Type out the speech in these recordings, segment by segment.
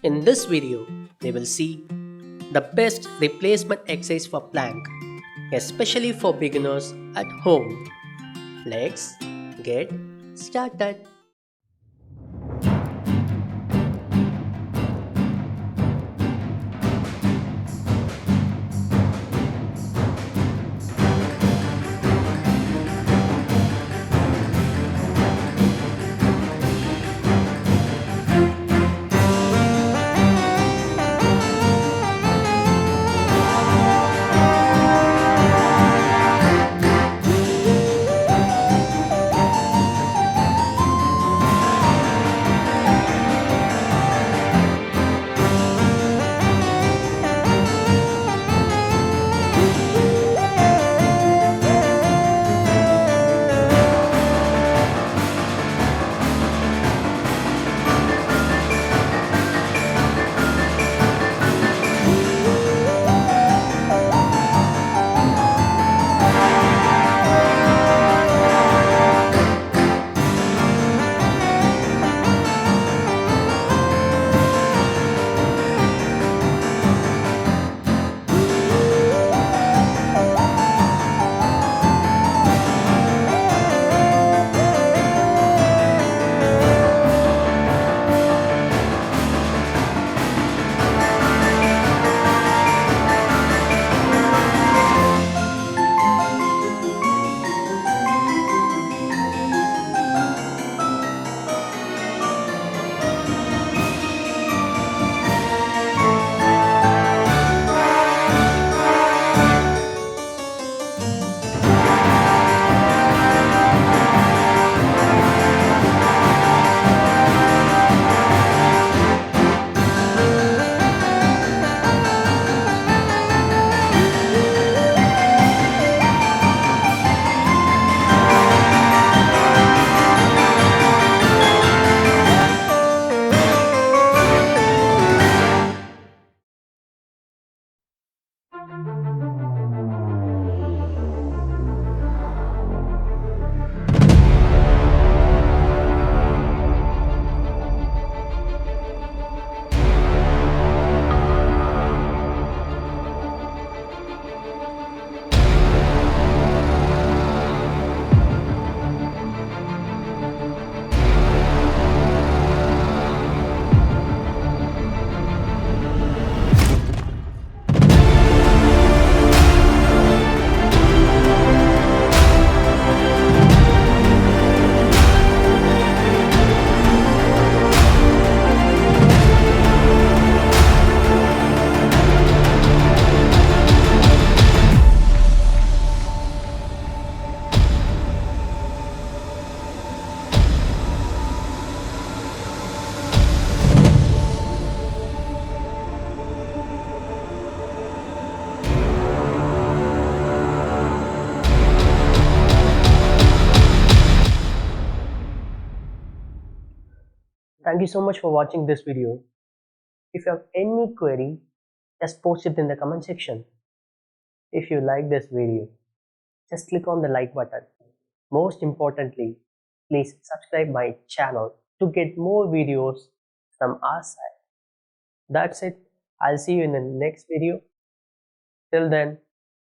In this video, we will see the best replacement exercise for plank, especially for beginners at home. Let's get started. Thank you so much for watching this video. If you have any query, just post it in the comment section. If you like this video, just click on the like button. Most importantly, please subscribe my channel to get more videos from our side. That's it. I'll see you in the next video. Till then,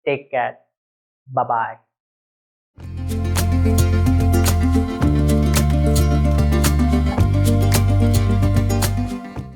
take care. Bye bye.